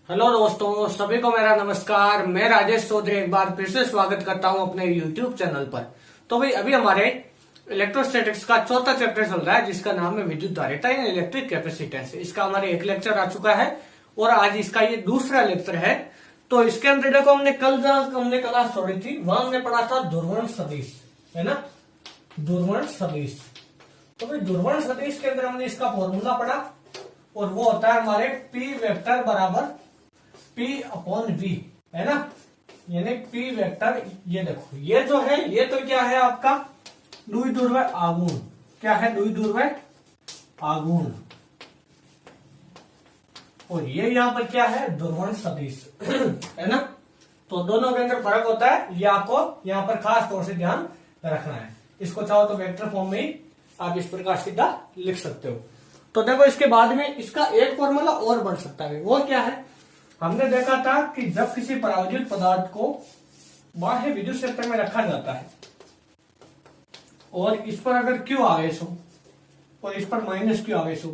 Hello दोस्तों, सभी को मेरा नमस्कार। मैं राजेश चौधरी एक बार फिर से स्वागत करता हूं अपने यूट्यूब चैनल पर। तो भाई अभी हमारे इलेक्ट्रोस्टैटिक्स का चौथा चैप्टर चल रहा है जिसका नाम है विद्युत धारिता या इलेक्ट्रिक कैपेसिटेंस। इसका हमारे एक लेक्चर आ चुका है और आज इसका ये दूसरा लेक्चर है। तो इसके अंदर देखो हमने क्लास छोड़ी थी, वहां हमने पढ़ा था ध्रुवण सदिश, है ना, ध्रुवण सदिश। तो भाई ध्रुवण सदिश के अंदर हमने इसका फॉर्मूला पढ़ा और वो होता है हमारे पी वेक्टर बराबर P अपॉन V, है ना, यानी P वेक्टर। ये देखो ये जो है ये तो क्या है आपका द्विध्रुव आघूर्ण। क्या है? द्विध्रुव आघूर्ण। और ये यहां पर क्या है? ध्रुवण सदिश है ना। तो दोनों के अंदर फर्क होता है, ये आपको यहां पर खास तौर से ध्यान रखना है। इसको चाहो तो वेक्टर फॉर्म में ही आप इस प्रकार सीधा लिख सकते हो। तो देखो इसके बाद में इसका एक फॉर्मूला और बन सकता है। वो क्या है? हमने देखा था कि जब किसी परावैद्युत पदार्थ को बाह्य विद्युत क्षेत्र में रखा जाता है और इस पर अगर Q आवेश हो और इस पर माइनस Q आवेश हो,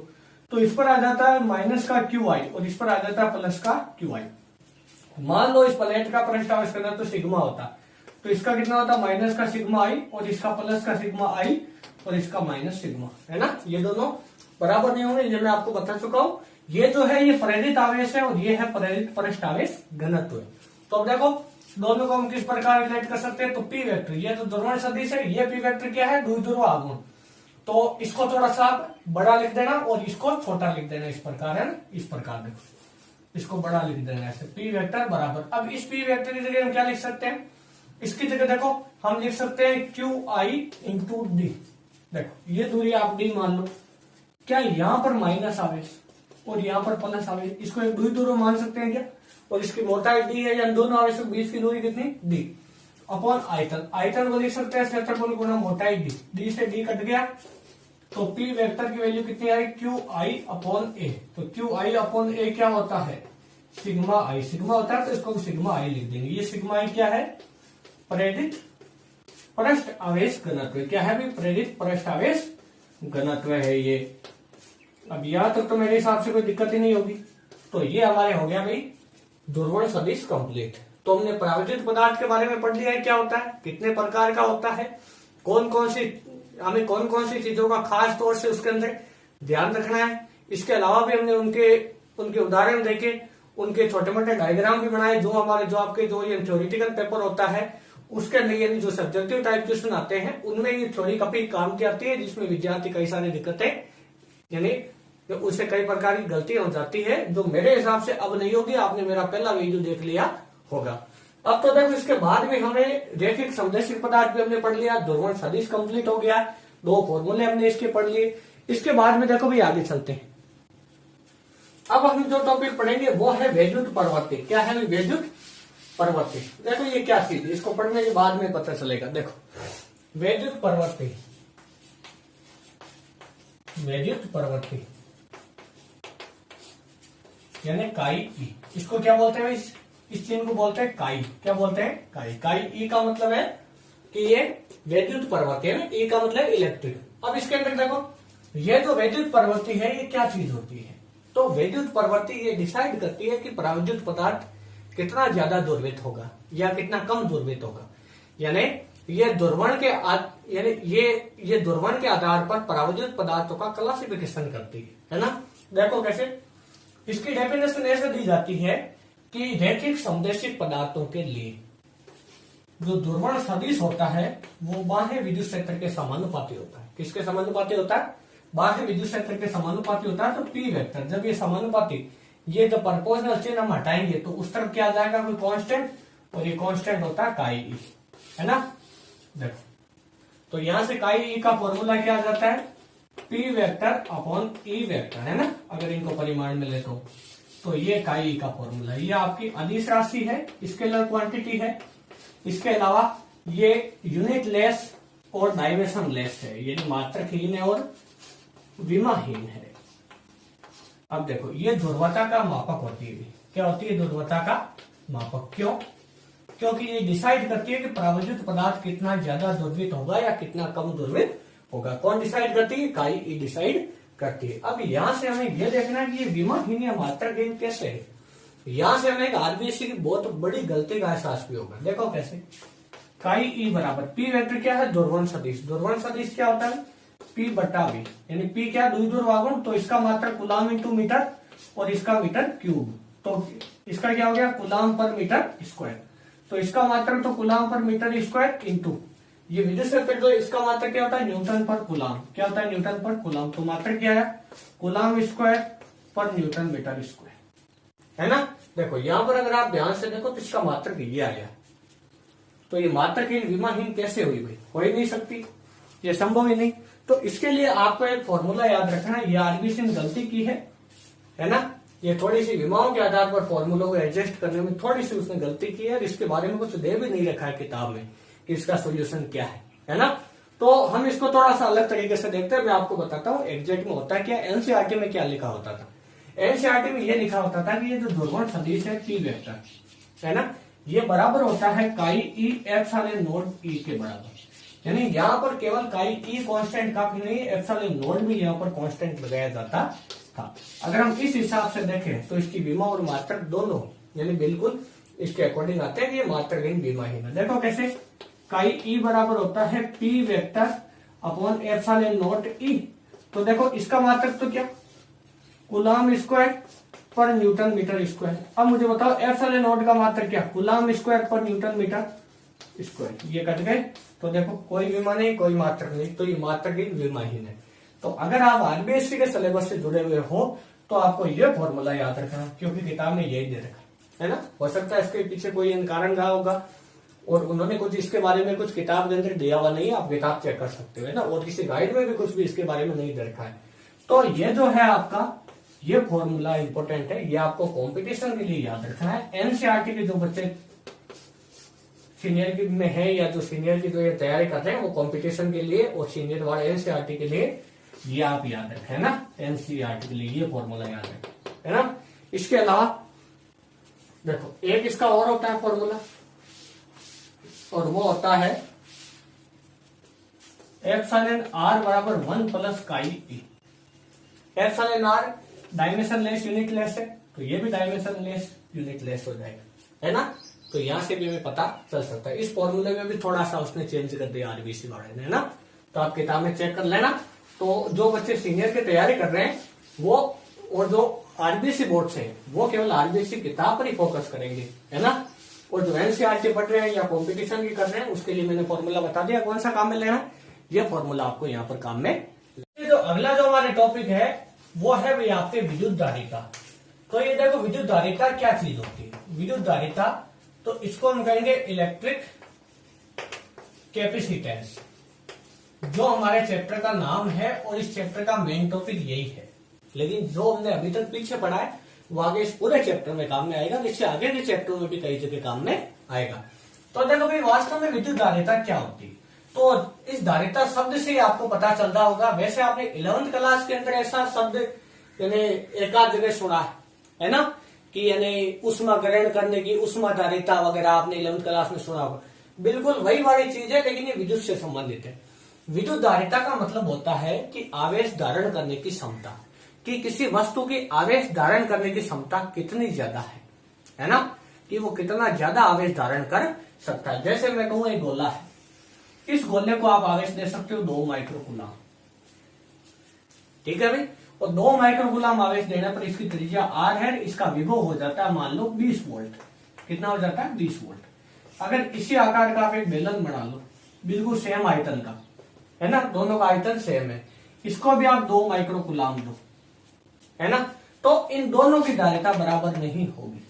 तो इस पर आ जाता है माइनस का QI और इस पर आ जाता है प्लस का QI। मान लो इस प्लेट का पृष्ठ आवेश करना तो सिग्मा होता, तो इसका कितना होता? माइनस का सिग्मा I और इसका प्लस का सिग्मा I और इसका माइनस सिग्मा, है ना। ये दोनों बराबर नहीं होंगे, ये मैं आपको बता चुका हूं। ये जो है ये प्रेरित आवेश है और ये है प्रेरित पृष्ठ आवेश घनत्व है। तो अब देखो दोनों को हम किस प्रकार रिलेट कर सकते हैं। तो पी वेक्टर, ये तो ध्रुवण सदिश है, ये पी वेक्टर क्या है? द्विध्रुव आघूर्ण। तो इसको थोड़ा सा बड़ा लिख देना और इसको छोटा लिख देना, इस प्रकार, है ना। इस प्रकार देखो, इसको बड़ा लिख देना ऐसे, पी वेक्टर बराबर। अब इस पी वेक्टर की जगह हम क्या लिख सकते हैं? इसकी जगह देखो हम लिख सकते हैं QI इंटू डी। देखो ये दूरी आप डी मान लो, क्या यहां पर माइनस आवेश और यहाँ पर प्लस आवेश, इसको एक द्विध्रुव मान सकते हैं क्या? और इसकी मोटाई डी है, यानी दोनों आवेश के बीच की दूरी कितनी? डी अपॉन आयतन। आयतन को लिख सकते हैं क्षेत्रफल गुणा मोटाई डी। डी से डी कट गया तो पी वेक्टर की वैल्यू कितनी आई? QI अपॉन ए। तो QI अपॉन ए क्या होता है? सिग्मा आई। सिग्मा होता है तो इसको सिग्मा आई लिख देंगे। ये सिग्मा आई क्या है? प्रेरित पृष्ठ आवेश घनत्व। क्या है? प्रेरित पृष्ठ आवेश घनत्व है ये। अब यहां तक तो मेरे हिसाब से कोई दिक्कत ही नहीं होगी। तो ये हमारे हो गया भाई ध्रुवण सदिश कंप्लीट। तो हमने परावैद्युत पदार्थ के बारे में पढ़ लिया है, क्या होता है, कितने प्रकार का होता है, कौन कौन सी चीजों का खास तौर से उसके अंदर ध्यान रखना है। इसके अलावा भी हमने उनके उदाहरण देखे, उनके छोटे मोटे डायग्राम भी बनाए, जो आपके जो ये थ्योरेटिकल पेपर होता है उसके अंदर यानी जो सब्जेक्टिव टाइप क्वेश्चन आते हैं उनमें ये थ्योरी काफी काम की आती है, जिसमें विद्यार्थी कई सारी दिक्कतें यानी उससे कई प्रकार की गलतियां हो जाती है, जो मेरे हिसाब से अब नहीं होगी। आपने मेरा पहला वीडियो देख लिया होगा। अब तो देखो इसके बाद में हमें रेखिक समदैशिक पदार्थ भी हमने पढ़ लिया, ध्रुवण सदिश कंप्लीट हो गया, दो फॉर्मूले हमने इसके पढ़ लिए। इसके बाद में देखो भी आगे चलते हैं। अब हम जो टॉपिक पढ़ेंगे वो है वैद्युत प्रवृत्ति। क्या है? वैद्युत प्रवृत्ति। देखो ये क्या चीज, इसको पढ़ने के बाद में पता चलेगा। देखो वैद्युत प्रवृत्ति, वैद्युत प्रवृत्ति यानी काई ई। इसको क्या बोलते हैं? इस चिन्ह को बोलते हैं काई। क्या बोलते हैं? काई। काई ई का मतलब है कि ये वैद्युत प्रवृत्ति है ना, ई का मतलब इलेक्ट्रिक। अब इसके अंदर देखो ये जो वैद्युत प्रवृत्ति है ये क्या चीज होती है? तो वैद्युत प्रवृत्ति ये डिसाइड करती है कि परावैद्युत पदार्थ कितना ज्यादा द्रवित होगा या कितना कम द्रवित होगा। यानी ये ध्रुवण के आधार पर परावैद्युत पदार्थों का क्लासिफिकेशन करती है ना। देखो कैसे, इसकी डेफिनेशन ऐसे दी जाती है कि रैखिक समदैशिक पदार्थों के लिए जो ध्रुवण सदिश होता है वो बाह्य विद्युत क्षेत्र के समानुपाती होता है। किसके समानुपाती होता है? बाह्य विद्युत क्षेत्र के समानुपाती होता है। तो पी वेक्टर जब ये समानुपाती, ये जो प्रपोर्शनल चिन्ह हम हटाएंगे तो उस तरफ क्या आ जाएगा? कोई कांस्टेंट, और ये कांस्टेंट होता है काई ई, है ना। देखो तो यहां से काई ई का फॉर्मूला क्या आ जाता है? P vector upon E vector, है ना, अगर इनको परिमाण में ले तो ये काई ई का फॉर्मूला। ये आपकी अदिश राशि है, स्केलर क्वांटिटी है। इसके अलावा ये यूनिट लेस और डायमेंशन लेस है, यानी मात्रकहीन है और विमाहीन है। अब देखो ये ध्रुवता का मापक होती है। क्या होती है? ध्रुवता का मापक। क्यों? क्योंकि ये डिसाइड करती है कि परावैद्युत पदार्थ कितना ज्यादा द्रवित होगा या कितना कम द्रवित होगा। कौन डिसाइड करती है? काई ई डिसाइड करती है। अब यहां से हमें यह देखना है कि ये विमाहीन या मात्रकहीन कैसे है। यहां से हमें एक आरबीसी की बहुत बड़ी गलती का एहसास भी होगा। देखो कैसे, काई ई बराबर पी वेक्टर क्या है, ध्रुवण सदिश। ध्रुवण सदिश क्या होता है, पी बटा वी, यानी पी क्या, द्विध्रुवागुण, तो इसका मात्रक कूलाम इंटू मीटर और इसका मीटर क्यूब, तो इसका क्या हो गया, कूलाम पर मीटर स्क्वायर। तो इसका मात्रक तो कूलाम पर मीटर स्क्वायर इंटू ये विद्युत क्षेत्र, तो इसका मात्रक क्या होता है, न्यूटन पर कूलाम। क्या होता है, न्यूटन पर कूलाम। तो मात्रक क्या है, कूलाम स्क्वायर पर न्यूटन मीटर स्क्वायर, है ना। देखो यहां पर अगर आप ध्यान से देखो तो इसका मात्रक ये आ गया। तो ये मात्रकहीन विमाहीन कैसे हुई भाई, हो ही नहीं सकती, ये संभव ही नहीं। तो इसके लिए आपको एक फॉर्मूला याद रखना है, ये आरबीसी ने गलती की है ना। ये थोड़ी सी विमाओं के आधार पर फॉर्मूलों को एडजस्ट करने में थोड़ी सी उसने गलती की है, और इसके बारे में कुछ दे भी नहीं रखा है किताब में कि इसका सोल्यूशन क्या है ना। तो हम इसको थोड़ा सा अलग तरीके से देखते हैं, मैं आपको बताता हूँ एग्जैक्ट में होता है क्या। एनसीईआरटी में क्या लिखा होता था, एनसीईआरटी में ये लिखा होता था कि ये जो ध्रुवण सदिश है पी वेक्टर, है ना, ये बराबर होता है काई ई एप्सिलॉन नोड ई के बराबर। यानी यहाँ पर केवल काई ई कांस्टेंट काफी नहीं, एप्सिलॉन नोड भी यहाँ पर कांस्टेंट लगाया जाता था। अगर हम इस हिसाब से देखें तो इसकी विमा और मात्रक दोनों यानी बिल्कुल इसके अकॉर्डिंग आते हैं कि ये मात्रहीन विमाहीन है। देखो कैसे, काई ई बराबर होता है P vector upon epsilon naught E. तो देखो इसका मात्रक तो क्या, कूलाम स्क्वायर पर न्यूटन मीटर स्क्वायर। अब मुझे बताओ एप्सिलॉन नोट का मात्रक क्या, कूलाम स्क्वायर पर न्यूटन मीटर स्क्वायर। ये कट गए, तो देखो कोई विमा नहीं, कोई मात्रक नहीं, तो ये मात्रहीन विमाहीन है। तो अगर आप आरबीएससी के सिलेबस से जुड़े हुए हो तो आपको ये फॉर्मूला याद रखना, क्योंकि किताब में यही दे रखा है ना। हो सकता है इसके पीछे कोई कारण रहा होगा और उन्होंने कुछ इसके बारे में कुछ किताब के अंदर दिया हुआ नहीं है, आप किताब चेक कर सकते हो, है ना। और किसी गाइड में भी कुछ भी इसके बारे में नहीं दे रखा है। तो ये जो है आपका ये फॉर्मूला इंपॉर्टेंट है, ये आपको कंपटीशन के लिए याद रखना है। एनसीईआरटी के जो बच्चे सीनियर में है या जो सीनियर की जो ये तैयारी कर रहे हैं वो कंपटीशन के लिए, और सीनियर वाले एनसीईआरटी के लिए ये आप याद रखें, है ना। एनसीईआरटी के लिए ये फॉर्मूला याद रखें, है ना। इसके अलावा देखो एक इसका और होता है फॉर्मूला, और वो होता है एप्सिलॉन आर बराबर 1 plus chi e. Epsilon r dimensionless unitless है, तो ये भी डायमेंशन लेस यूनिट लेस हो जाएगा, है ना। तो यहां से भी हमें पता चल सकता है। इस फॉर्मूले में भी थोड़ा सा उसने चेंज कर दिया आरबीसी वाले ने, है ना। तो आप किताब में चेक कर लेना। तो जो बच्चे सीनियर की तैयारी कर रहे हैं वो, और जो आरबीसी बोर्ड से वो केवल आरबीसी किताब पर ही फोकस करेंगे, है ना। और जो एनसीईआरटी पढ़ रहे हैं या कॉम्पिटिशन की कर रहे हैं उसके लिए मैंने फॉर्मूला बता दिया कौन सा काम में लेना है। ये फॉर्मूला आपको यहाँ पर काम में। जो अगला जो हमारे टॉपिक है वो है भाई आपके विद्युत धारिता। तो ये देखो विद्युत धारिता क्या चीज होती है। विद्युत धारिता तो इसको हम कहेंगे इलेक्ट्रिक कैपेसिटेंस, जो हमारे चैप्टर का नाम है और इस चैप्टर का मेन टॉपिक यही है। लेकिन जो हमने अभी तक पीछे पढ़ा है वो आगे इस पूरे चैप्टर में काम में आएगा, इससे आगे के चैप्टर में भी कई जगह काम में आएगा। तो देखो भाई वास्तव में विद्युत धारिता क्या होती है। तो इस धारिता शब्द से आपको पता चल रहा होगा। वैसे आपने 11th क्लास के अंदर ऐसा शब्द यानी एक आध जगह सुना है ना, कि यानी उष्मा ग्रहण करने की उष्मा धारिता वगैरह आपने 11th क्लास में सुना होगा। बिल्कुल वही वाली चीज है, लेकिन ये विद्युत से संबंधित है। विद्युत धारिता का मतलब होता है कि आवेश धारण करने की क्षमता, कि किसी वस्तु की आवेश धारण करने की क्षमता कितनी ज्यादा है ना, कि वो कितना ज्यादा आवेश धारण कर सकता है। जैसे मैं कहूं एक गोला है, इस गोले को आप आवेश दे सकते हो 2 माइक्रोकूलम, ठीक है भाई। और 2 माइक्रोकूलम आवेश देने पर इसकी त्रिज्या r है, इसका विभव हो जाता है मान लो 20 वोल्ट। कितना हो जाता है 20 वोल्ट। अगर इसी आकार का आप एक बेलन बना लो बिल्कुल सेम आयतन का, है ना, दोनों का आयतन सेम है, इसको भी आप 2 माइक्रोकूलम दो, है ना, तो इन दोनों की धारिता बराबर नहीं होगी।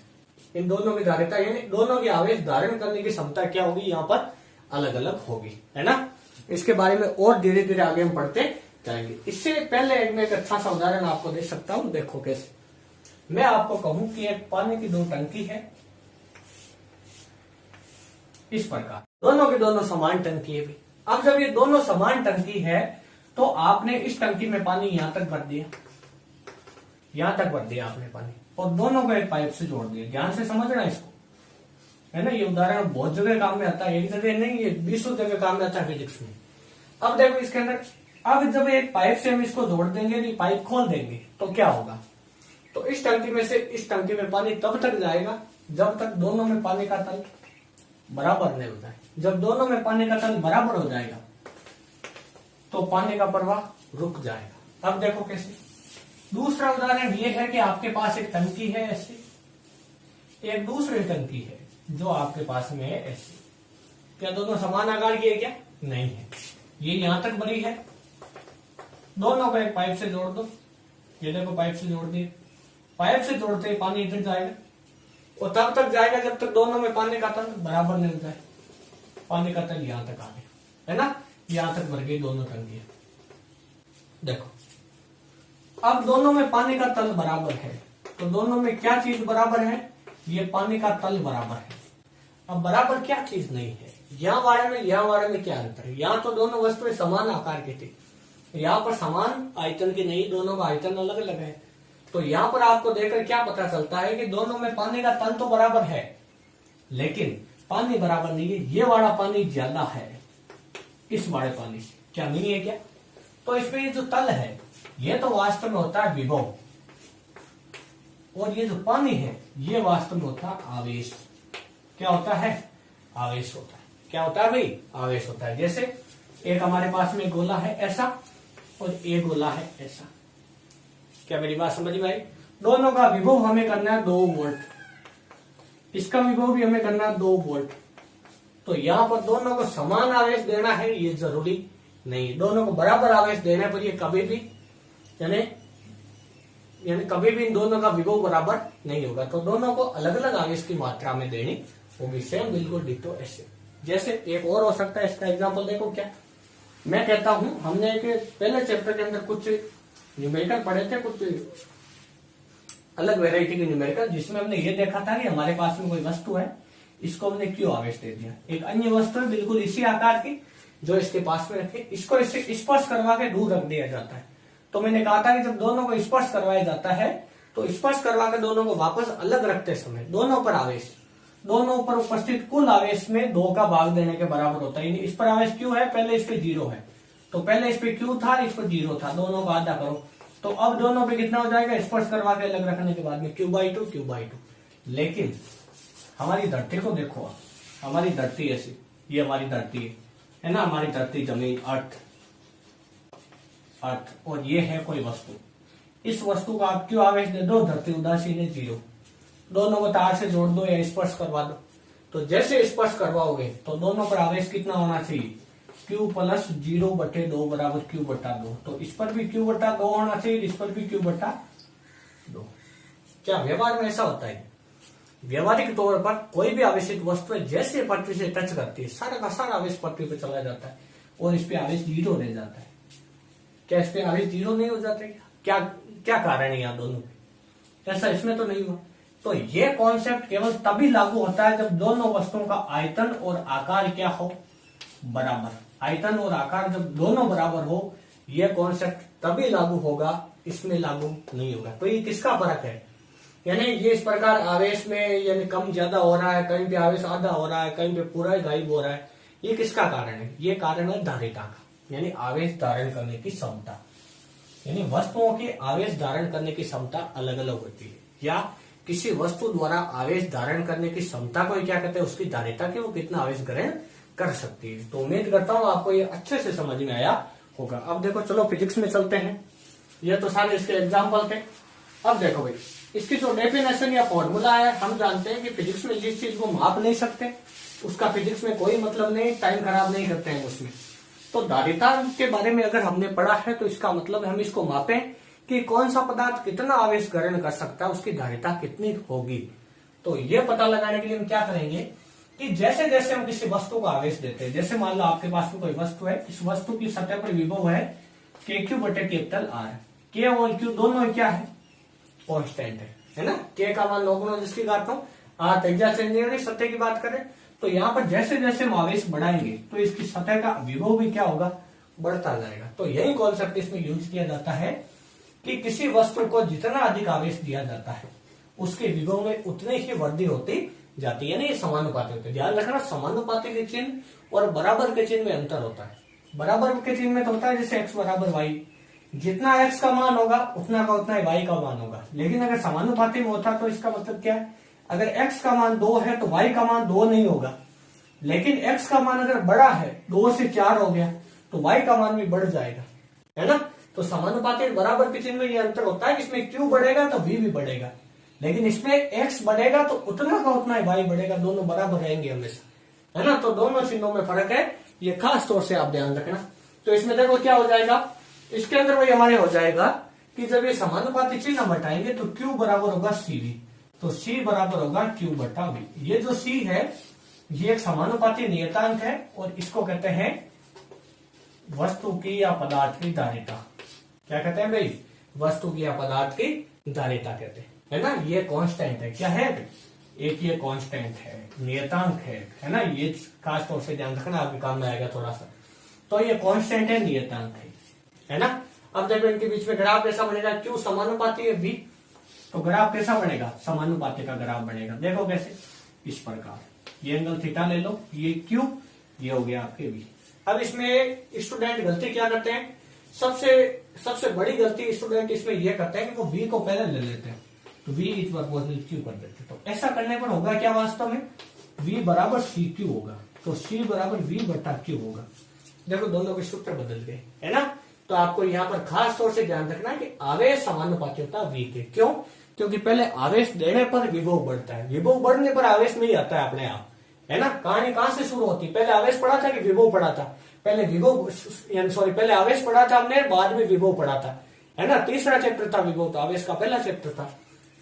इन दोनों की धारिता यानी दोनों की आवेश धारण करने की क्षमता क्या होगी यहाँ पर अलग अलग होगी, है ना। इसके बारे में और धीरे धीरे आगे हम पढ़ते जाएंगे। इससे पहले मैं एक अच्छा सा उदाहरण आपको दे सकता हूं। देखो कैसे, मैं आपको कहूं कि एक पानी की 2 टंकी है इस प्रकार, दोनों की दोनों समान टंकी है। अब जब ये दोनों समान टंकी है तो आपने इस टंकी में पानी यहां तक भर दिया, यहां तक भर दिया आपने पानी, और दोनों को एक पाइप से जोड़ दिया। ध्यान से समझना इसको, है ना। ये उदाहरण बहुत जगह काम में आता है, एक जगह नहीं, ये 20 जगह काम में आता है फिजिक्स में। अब देखो इसके अंदर, अब जब एक पाइप से हम इसको जोड़ देंगे, पाइप खोल देंगे तो क्या होगा, तो इस टंकी में से इस टंकी में पानी तब तक जाएगा जब तक दोनों में पानी का तल बराबर नहीं होता है। जब दोनों में पानी का तल बराबर हो जाएगा तो पानी का प्रवाह रुक जाएगा। अब देखो कैसे। दूसरा उदाहरण ये है कि आपके पास एक टंकी है ऐसी, एक दूसरी टंकी है जो आपके पास में है ऐसी। क्या दोनों समान आकार की है? क्या नहीं है। ये यहां तक भरी है, दोनों को एक पाइप से जोड़ दो। ये देखो पाइप से जोड़ दिए। पाइप से जोड़ते ही पानी इधर जाएगा और तब तक जाएगा जब तक दोनों में पानी का तल बराबर नहीं होता है। पानी का तल यहां तक आ गया है ना, यहां तक भर गई दोनों टंकियां। देखो अब दोनों में पानी का तल बराबर है, तो दोनों में क्या चीज बराबर है? ये पानी का तल बराबर है। अब बराबर क्या चीज नहीं है? यहाँ वाले में क्या अंतर है? यहाँ तो दोनों वस्तुएं समान आकार की थी, यहाँ पर समान आयतन की नहीं, दोनों का आयतन अलग अलग है। तो यहाँ पर आपको देखकर क्या पता चलता है कि दोनों में पानी का तल तो बराबर है लेकिन पानी बराबर नहीं है। ये वाला पानी ज्यादा है इस वाले पानी से, क्या नहीं है क्या? तो इसमें ये जो तल है ये तो वास्तव में होता है विभव, और ये जो पानी है ये वास्तव में होता है आवेश। क्या होता है? आवेश होता है। क्या होता है भाई? आवेश होता है। जैसे एक हमारे पास में गोला है ऐसा और एक गोला है ऐसा। क्या मेरी बात समझ में आई? दोनों का विभव हमें करना है 2 वोल्ट, इसका विभव भी हमें करना है 2 वोल्ट। तो यहाँ पर दोनों को समान आवेश देना है ये जरूरी नहीं, दोनों को बराबर आवेश देने पर ये कभी भी यानी कभी भी इन दोनों का विभव बराबर नहीं होगा। तो दोनों को अलग अलग आवेश की मात्रा में देनी होगी। सेम बिल्कुल डिटो ऐसे। जैसे एक और हो सकता है, इसका एग्जांपल देखो। क्या मैं कहता हूं, हमने एक पहले चैप्टर के अंदर कुछ न्यूमेरिकल पढ़े थे, कुछ अलग वेराइटी के न्यूमेरिकल, जिसमें हमने ये देखा था कि हमारे पास में कोई वस्तु है, इसको हमने क्यों आवेश दे दिया। एक अन्य वस्तु है बिल्कुल इसी आकार की जो इसके पास में रखे, इसको इससे स्पर्श करवा के दूर रख दिया जाता है। तो मैंने कहा था कि जब दोनों को स्पर्श करवाया जाता है तो स्पर्श करवा के दोनों को वापस अलग रखते समय दोनों पर आवेश, दोनों पर उपस्थित कुल आवेश में 2 का भाग देने के बराबर होता है। इस पर आवेश क्यू है, पहले इस पे 0 है, तो पहले इस पे क्यू था, इस पर 0 था, दोनों का आधा करो तो अब दोनों पे कितना हो जाएगा? स्पर्श करवा के अलग रखने के बाद में Q/2। लेकिन हमारी धरती को देखो, हमारी धरती ऐसी, ये हमारी धरती है ना, हमारी धरती जमीन अर्थ, और ये है कोई वस्तु। इस वस्तु का आप क्यों आवेश दे दो? धरती उदासीन है 0, दोनों को तार से जोड़ दो या स्पर्श करवा दो। तो जैसे स्पर्श करवाओगे तो दोनों पर आवेश कितना होना चाहिए? Q+0/2 बराबर Q/2। तो इस पर भी Q/2 होना चाहिए, इस पर भी Q/2। क्या व्यवहार में ऐसा होता है? व्यवहारिक तौर पर कोई भी आवेशित वस्तु जैसे पृथ्वी से टच करती है सारा का सारा आवेश पृथ्वी पर चला जाता है और इस पे आवेश 0 रह जाता है। क्या इस पे आवेश 0 नहीं हो जाते? क्या क्या कारण है यहाँ दोनों पे? ऐसा इसमें तो नहीं हुआ। तो ये कॉन्सेप्ट केवल तभी लागू होता है जब दोनों वस्तुओं का आयतन और आकार क्या हो? बराबर। आयतन और आकार जब दोनों बराबर हो यह कॉन्सेप्ट तभी लागू होगा, इसमें लागू नहीं होगा। तो ये किसका फर्क है? यानी ये इस प्रकार आवेश में यानी कम ज्यादा हो रहा है, कहीं पे आवेश आधा हो रहा है, कहीं पे पूरा गायब हो रहा है, ये किसका कारण है? ये कारण है धारिता का, यानी आवेश धारण करने की क्षमता। यानी वस्तुओं की आवेश धारण करने की क्षमता अलग अलग होती है, या किसी वस्तु द्वारा आवेश धारण करने की क्षमता को क्या कहते हैं? उसकी धारिता की, वो कितना आवेश ग्रहण कर सकती है। तो उम्मीद करता हूं आपको ये अच्छे से समझ में आया होगा। अब देखो, चलो फिजिक्स में चलते हैं। ये तो सारे इसके एग्जाम्पल थे। अब देखो भाई, इसकी जो डेफिनेशन या फॉर्मूला है, हम जानते हैं कि फिजिक्स में जिस चीज को माप नहीं सकते उसका फिजिक्स में कोई मतलब नहीं, टाइम खराब नहीं करते हैं उसमें। तो धारिता के बारे में अगर हमने पढ़ा है तो इसका मतलब हम इसको मापें कि कौन सा पदार्थ कितना आवेश ग्रहण कर सकता है, उसकी धारिता कितनी होगी। तो ये पता लगाने के लिए हम क्या करेंगे कि जैसे जैसे हम किसी वस्तु को आवेश देते हैं, जैसे मान लो आपके पास में कोई वस्तु है, इस वस्तु की सतह पर विभव है KQ/R। K और Q दोनों क्या है? कांस्टेंट है ना। K का मान नॉर्मल जिसकी बात हूं, R त्रिज्या चेंज नहीं हो रही, सतह की बात करें तो यहाँ पर जैसे जैसे हम आवेश बढ़ाएंगे तो इसकी सतह का विभव भी क्या होगा? बढ़ता जाएगा। तो यही कॉन्सेप्ट इसमें यूज किया जाता है कि किसी वस्तु को जितना अधिक आवेश दिया जाता है उसके विभव में उतनी ही वृद्धि होती जाती है। यानी ये समानुपाती होते हैं। ध्यान रखना, समानुपाती के चिन्ह और बराबर के चिन्ह में अंतर होता है। बराबर के चिन्ह में तो होता है जैसे x = y, जितना x का मान होगा उतना का उतना ही y का मान होगा। लेकिन अगर समानुपाती में होता तो इसका मतलब क्या है, अगर x का मान 2 है तो y का मान 2 नहीं होगा। लेकिन x का मान अगर बड़ा है, 2 से 4 हो गया, तो y का मान भी बढ़ जाएगा, है ना। तो समानुपाती बराबर के चिन्ह में ये अंतर होता है कि इसमें q बढ़ेगा तो v भी बढ़ेगा, लेकिन इसमें x बढ़ेगा तो उतना का उतना ही y बढ़ेगा, दोनों बराबर रहेंगे हमेशा, है ना। तो दोनों चिन्हों में फर्क है, ये खास तौर से आप ध्यान रखना। तो इसमें देखो क्या हो जाएगा, इसके अंदर वही हमारे हो जाएगा कि जब ये समानुपाती चिन्ह हम हटाएंगे तो q बराबर होगा cv, तो c बराबर होगा q बटा v। ये जो c है ये एक समानुपाती नियतांक है और इसको कहते हैं वस्तु की या पदार्थ की धारिता। क्या कहते हैं भाई, वस्तु की या पदार्थ की धारिता कहते हैं, है ना। ये कांस्टेंट है, क्या है, एक ये कांस्टेंट है, नियतांक है ना। ये खास तौर से ध्यान रखना, आपके काम में आएगा थोड़ा सा। तो ये कांस्टेंट है, नियतांक है ना। अब देखो इनके बीच में ग्राफ कैसा बनेगा, क्यू समानुपाती है v, तो ग्राफ कैसा बनेगा, समानुपाती का ग्राफ बनेगा। देखो कैसे, इस प्रकार, ये एंगल थीटा ले लो, ये क्यू, ये हो गया आपके v। अब इसमें स्टूडेंट गलती क्या करते हैं, सबसे बड़ी गलती स्टूडेंट इसमें ये करते हैं कि वो v को पहले ले लेते हैं, तो v इज प्रपोजल q कर देते हैं। तो ऐसा करने पर होगा क्या, वास्तव में v बराबर सी क्यू होगा, तो c बराबर v बटा q होगा। देखो दोनों के सूत्र बदल गए, है ना। तो आपको यहाँ पर खास तौर से ध्यान रखना है कि आवेश समानुपाती होता है v के। क्यों, क्योंकि पहले आवेश देने पर विभव बढ़ता है, विभव बढ़ने पर आवेश नहीं आता है अपने आप, है ना। कहानी कहां से शुरू होती है, पहले आवेश पढ़ा था कि विभव पढ़ा था, पहले आवेश पढ़ा था हमने, बाद में विभव पढ़ा था, है ना। तीसरा चैप्टर था विभव, तो आवेश का पहला चैप्टर था,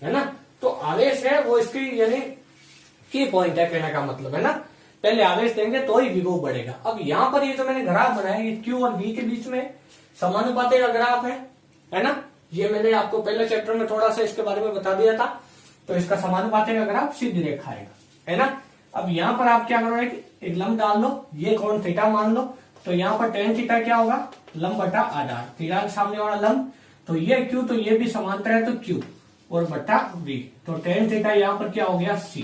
है ना। तो आवेश है वो इसकी यानी की पॉइंट है, कहने का मतलब, है ना। पहले आवेश देंगे तो ही विभव बढ़ेगा। अब यहाँ पर ये जो मैंने ग्राफ बनाया, ये Q और V के बीच में समानुपाती का ग्राफ है ना। ये मैंने आपको पहले चैप्टर में थोड़ा सा इसके बारे में बता दिया था। तो इसका समानुपाती का ग्राफ सीधी रेखा आएगा, है ना। अब यहाँ पर आप क्या करोगे कि एक लंब डाल लो, ये कोण थीटा मान लो, तो यहाँ पर टेन थीटा क्या होगा, लंब बटा आधार, थीटा के सामने वाला लंब, तो ये Q, तो ये भी समांतर है, तो Q और बटा V, तो टेन थीटा यहाँ पर क्या हो गया C,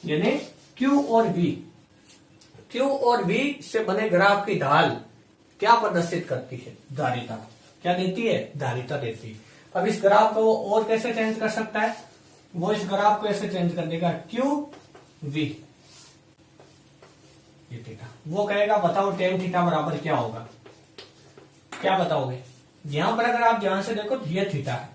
यानी Q और V से बने ग्राफ की ढाल क्या प्रदर्शित करती है, धारिता। क्या देती है, धारिता देती है। अब इस ग्राफ को और कैसे चेंज कर सकता है, वो इस ग्राफ को ऐसे चेंज कर देगा, QV ये थीटा, वो कहेगा बताओ टेन थीटा बराबर क्या होगा, क्या बताओगे। यहां पर अगर आप ध्यान से देखो ये थीटा है,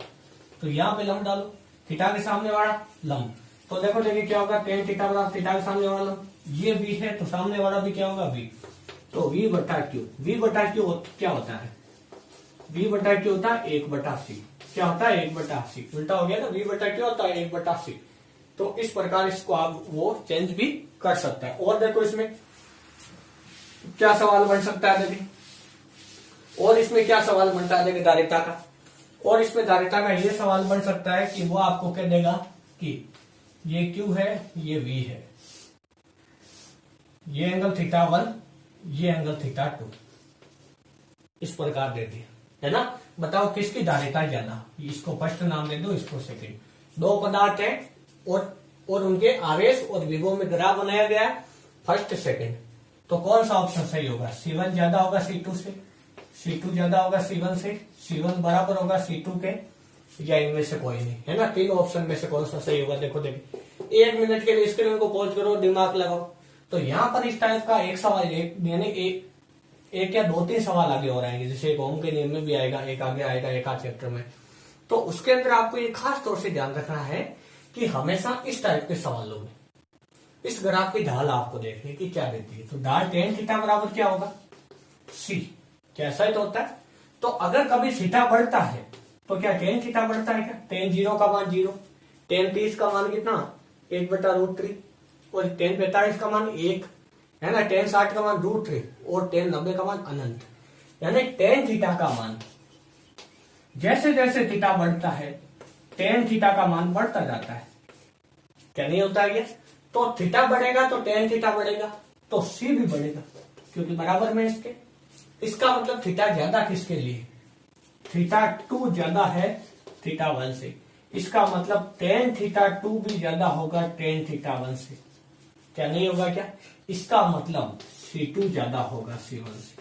तो यहां पे लंब डालो, थीटा के सामने वाला लंब, तो देखो देखिए क्या होगा, टेन थीटा बराबर थीटा के सामने वाला लंब, ये v है, तो सामने वाला भी क्या होगा v, तो v बटा क्यू, v बटा क्यू क्या होता है, v बटा क्यू होता है 1/c, क्या होता है 1/c, उल्टा हो गया ना, v बटा क्यू होता है 1/c। तो इस प्रकार इसको आप वो चेंज भी कर सकता है। और देखो इसमें क्या सवाल बन सकता है, देखिए, और इसमें क्या सवाल बनता है, देखिए धारिता का, और इसमें धारिता का ये सवाल बन सकता है कि वो आपको कह देगा कि ये Q है, ये V है, ये एंगल θ1, ये एंगल θ2, इस प्रकार दे दिया, है ना। बताओ किसकी धारिता ज्यादा, इसको फर्स्ट नाम दे दो, इसको सेकंड। दो पदार्थ है और उनके आवेश और विभव में ग्राफ बनाया गया है, फर्स्ट सेकंड, तो कौन सा ऑप्शन सही होगा, C1 ज्यादा होगा C2 से, C2 ज्यादा होगा C1 से, C1 बराबर होगा C2 के, या इनमें से कोई नहीं, है ना। तीन ऑप्शन में से कौन सा सही होगा, देखो देखिए, 1 मिनट के लिए स्क्रीन को पॉज करो, दिमाग लगाओ। तो यहाँ पर इस टाइप का एक सवाल, यानी एक या 2-3 सवाल आगे हो रहेंगे, जैसे एक ओम के नियम में भी आएगा, एक आगे आएगा एक आध चैप्टर में। तो उसके अंदर आपको ये खास तौर से ध्यान रखना है कि हमेशा इस टाइप के सवालों में इस ग्राफ की ढाल आपको देखने की क्या देती है। तो ढाल टेन थीटा बराबर क्या होगा, C, कैसा ही तो होता है। तो अगर कभी थीटा बढ़ता है तो क्या टेन थीटा बढ़ता है, क्या टेन 0 का मान 0, टेन 30 का मान कितना 1/√3, और टेन 45 का मान 1, है ना, टेन 60 का मान √3, और टेन 90 का मान अनंत। यानी टेन थीटा का मान जैसे जैसे थीटा बढ़ता है टेन थीटा का मान बढ़ता जाता है, क्या नहीं होता है ये। तो थीटा बढ़ेगा तो टेन थीटा बढ़ेगा, तो C भी बढ़ेगा, क्योंकि बराबर में इसके। इसका मतलब थीटा ज्यादा किसके लिए, θ2 ज्यादा है θ1 से, इसका मतलब टेन θ2 भी ज्यादा होगा टेन θ1 से, क्या नहीं होगा क्या। इसका मतलब C2 ज्यादा होगा C1 से,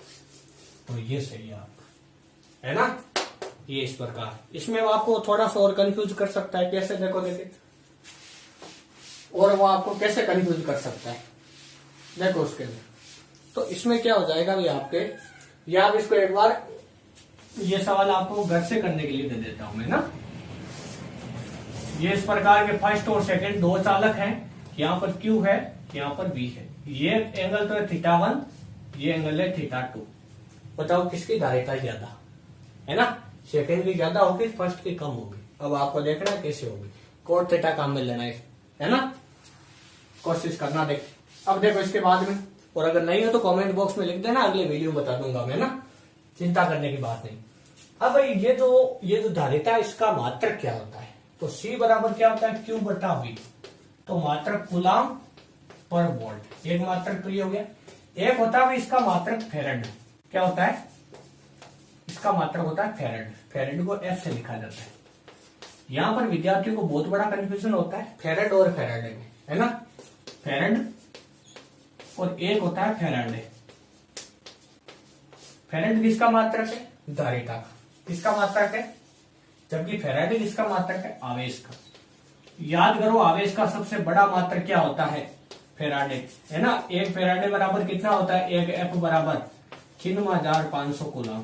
तो ये सही है आपका, है ना। ये इस प्रकार। इसमें वो आपको थोड़ा सा और कंफ्यूज कर सकता है, कैसे देखो देखे, और वो आपको कैसे कंफ्यूज कर सकता है देखो उसके लिए। तो इसमें क्या हो जाएगा भी आपके, या आप इसको एक बार ये सवाल आपको घर से करने के लिए दे देता हूं मैं ना। ये इस प्रकार के फर्स्ट और सेकंड दो चालक हैं, यहाँ पर Q है, यहाँ पर V है। ये एंगल तो है θ1, ये एंगल है θ2। बताओ किसकी धारिता ज्यादा है ना, सेकंड की ज्यादा होगी, फर्स्ट की कम होगी। अब आपको देखना है कैसे होगी, कोट थीटा काम में लेना है ना, कोशिश करना। देख अब देखो इसके बाद में, और अगर नहीं हो तो कमेंट बॉक्स में लिख देना, अगले वीडियो में बता दूंगा मैं ना, चिंता करने की बात नहीं। अब भाई ये जो धारिता इसका मात्रक क्या होता है, तो C बराबर क्या होता है Q बटा V। तो मात्रक कूलाम पर वोल्ट, एक मात्रक तो ये हो गया। एक होता है इसका मात्रक फेरेड, क्या होता है इसका मात्रक होता है फेरेड। फेरेड को F से लिखा जाता है। यहाँ पर विद्यार्थियों को बहुत बड़ा कंफ्यूजन होता है फेरेड और फेराडे में, है ना। फेरेड और एक होता है फेराडे। फेरेड किसका मात्रक है, धारिता का। किसका मात्रक है, जबकि फेराडे किसका मात्रक है, आवेश का। याद करो आवेश का सबसे बड़ा मात्रक क्या होता है, फेराडे, है ना। एक फेराडे बराबर कितना होता है, एक F बराबर 9500 कूलाम,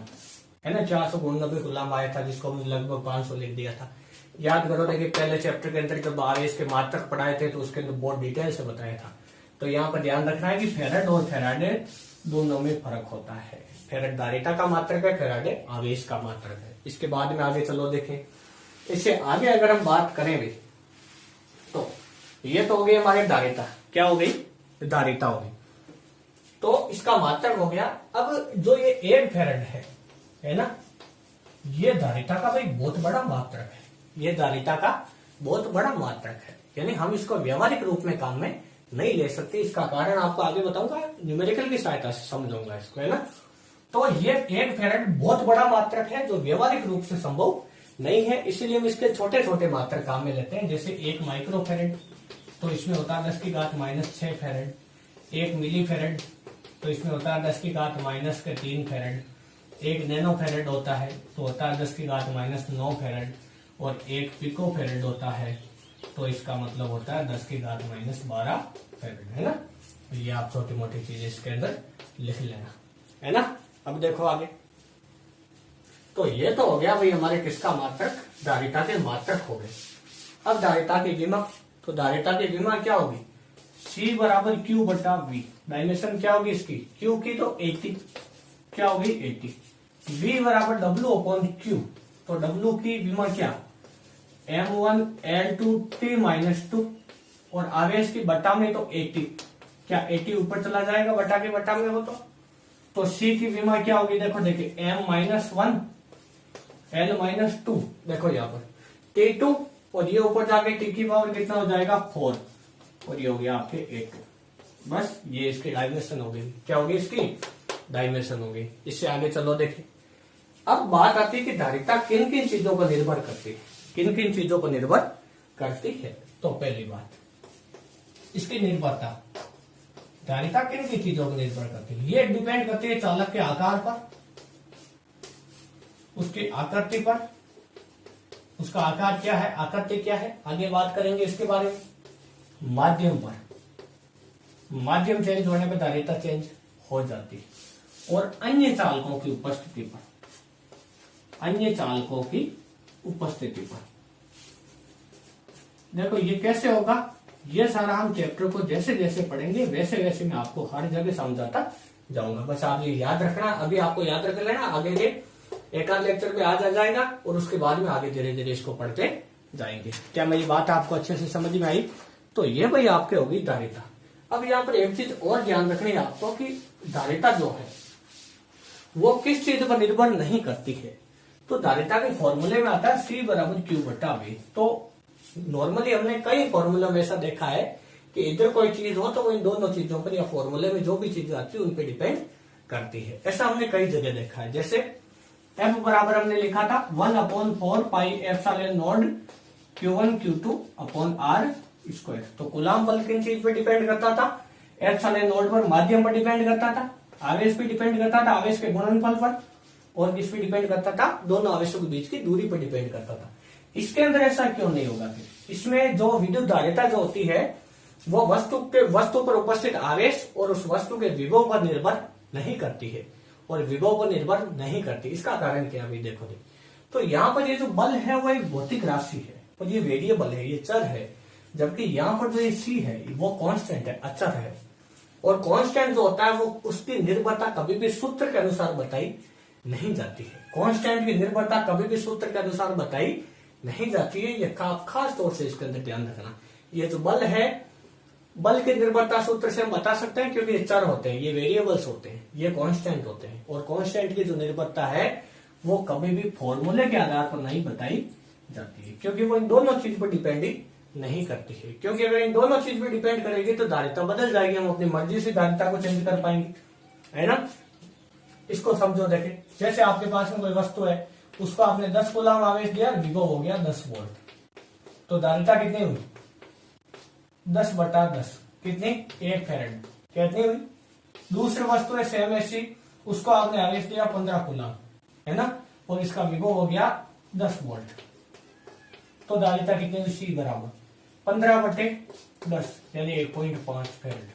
है ना। 499 कूलाम आया था, जिसको हमने लगभग 500 लिख दिया था। याद करो, देखिए पहले चैप्टर के अंदर जब आवेश के मात्रक पढ़ाए थे तो उसके अंदर बहुत डिटेल से बताया था। तो यहाँ पर ध्यान रखना है कि फेरेड और फेराडे दोनों में फर्क होता है। फेरेड धारिता का मात्रक है, फेराडे आवेश का मात्रक है। इसके बाद में आगे चलो देखें। इससे आगे अगर हम बात करें भी, तो ये तो हो गई हमारी धारिता, क्या हो गई, धारिता हो गई। तो इसका मात्रक हो गया। अब जो ये 1 फेरेड है ना, ये धारिता का भाई बहुत बड़ा मात्रक है। ये धारिता का बहुत बड़ा मात्रक है, यानी हम इसको व्यवहारिक रूप में काम में नहीं ले सकते। इसका कारण आपको आगे बताऊंगा, न्यूमेरिकल की सहायता से समझूंगा इसको, है ना। तो ये 1 फेरेड बहुत बड़ा मात्रक है जो व्यवहारिक रूप से संभव नहीं है, इसीलिए हम इसके छोटे छोटे मात्रक काम में लेते हैं। जैसे 1 माइक्रो फेरेड, तो इसमें होता है 10⁻⁻6 फेरेड। 1 मिली फेरेड, तो इसमें होता है 10⁻³ फेरेड। 1 नैनो फेरेड होता है तो होता है 10⁻9 फेरेड। और 1 पिको फेरेड होता है तो इसका मतलब होता है 10⁻12 फेरेड, है ना। तो ये आप छोटी मोटी चीजें इसके अंदर लिख लेना, है ना। अब देखो आगे, तो ये तो हो गया भाई हमारे किसका मात्रक, धारिता के मात्रक हो गए। अब धारिता की विमा, तो धारिता की विमा क्या होगी, C बराबर Q बटा V। डायमेंशन क्या होगी इसकी, Q की तो 80, क्या होगी 80। V बराबर W अपॉन Q, तो W की विमा क्या, M1 L2T-2, और आवेश की बटा में तो 80, क्या 80 ऊपर चला जाएगा बटा के बटा में हो तो C की विमा क्या होगी, देखो देखिए M-1 L-2, देखो यहाँ पर T2, और ये ऊपर जाके T की पावर कितना हो जाएगा 4, और ये हो गया आपके 8। बस ये इसकी डायमेंशन हो गई, क्या होगी इसकी डायमेंशन हो गई। इससे आगे चलो देखिए। अब बात आती है कि धारिता किन किन चीजों पर निर्भर करती है, किन किन चीजों पर निर्भर करती है। तो पहली बात, इसकी निर्भरता, धारिता किन किन चीजों पर निर्भर करती है, ये डिपेंड करती है चालक के आकार पर, उसकी आकृति पर। उसका आकार क्या है, आकृति क्या है, आगे बात करेंगे इसके बारे में। माध्यम पर, माध्यम चेंज होने पर धारिता चेंज हो जाती है। और अन्य चालकों की उपस्थिति पर, अन्य चालकों की उपस्थिति पर। देखो ये कैसे होगा, ये सारा हम चैप्टर को जैसे जैसे पढ़ेंगे वैसे वैसे मैं आपको हर जगह समझाता जाऊंगा। बस आप ये याद रखना, अभी आपको याद रख लेना, आगे के एक आध लेक्चर पे आ जाएगा और उसके बाद में आगे धीरे धीरे इसको पढ़ते जाएंगे। क्या मेरी बात आपको अच्छे से समझ में आई। तो ये भाई आपके होगी धारिता। अब यहाँ पर एक चीज और ध्यान रखनी है आपको कि धारिता जो है वो किस चीज पर निर्भर नहीं करती है। तो धारिता के फॉर्मूले में आता है C बराबर Q बटा V। तो नॉर्मली हमने कई फॉर्मूला में ऐसा देखा है कि इधर कोई चीज हो तो वो इन दोनों चीजों पर या फॉर्मूले में जो भी चीज आती है उन पे डिपेंड करती है। ऐसा हमने कई जगह देखा है। जैसे F बराबर हमने लिखा था 1/4 pi epsilon not Q1 Q2 upon R square. तो कूलाम बल किन चीज पे डिपेंड करता था, एप्सिलॉन नॉट पर, माध्यम पर डिपेंड करता था, आवेश पे डिपेंड करता था, आवेश के गुणनफल पर। और किस पे डिपेंड करता था, दोनों आवेशों के बीच की दूरी पर डिपेंड करता था। इसके अंदर ऐसा क्यों नहीं होगा? फिर इसमें जो विद्युत धारिता जो होती है वो वस्तु पर उपस्थित आवेश और उस वस्तु के विभव पर निर्भर नहीं करती है, और विभव पर निर्भर नहीं करती। इसका कारण क्या है देखो। तो यहाँ पर ये जो बल है वो एक भौतिक राशि है, और ये वेरिएबल है, ये चर है, जबकि यहाँ पर जो ये सी है वो कांस्टेंट है, अचर है। और कांस्टेंट जो होता है वो उसकी निर्भरता कभी भी सूत्र के अनुसार बताई नहीं जाती है। कांस्टेंट की निर्भरता कभी भी सूत्र के अनुसार बताई नहीं जाती है। ये खास तौर से इसके अंदर ध्यान रखना। ये जो बल है, बल की निर्भरता सूत्र से हम बता सकते हैं, क्योंकि ये चर होते हैं, ये वेरिएबल्स होते हैं, ये कांस्टेंट होते हैं। और कांस्टेंट की जो निर्भरता है वो कभी भी फॉर्मूले के आधार पर नहीं बताई जाती है, क्योंकि वो इन दोनों चीज पर डिपेंड नहीं करती है। क्योंकि अगर इन दोनों चीज पर डिपेंड करेगी तो धारिता बदल जाएगी, हम अपनी मर्जी से धारिता को चेंज कर पाएंगे, है ना। इसको समझो, देखें, जैसे आपके पास में कोई वस्तु है, उसको आपने 10 कूलम आवेश दिया, विभव हो गया 10 वोल्ट, तो धारिता कितनी हुई? 10/10 कितनी? 1 फैराड कितनी हुई? दूसरी वस्तु है सेम ऐसी, उसको आपने आवेश दिया 15 कूलम, है ना, और इसका विभव हो गया 10 वोल्ट, तो धारिता कितनी हुई? सी बराबर 15/10 यानी 1.5 फैराड।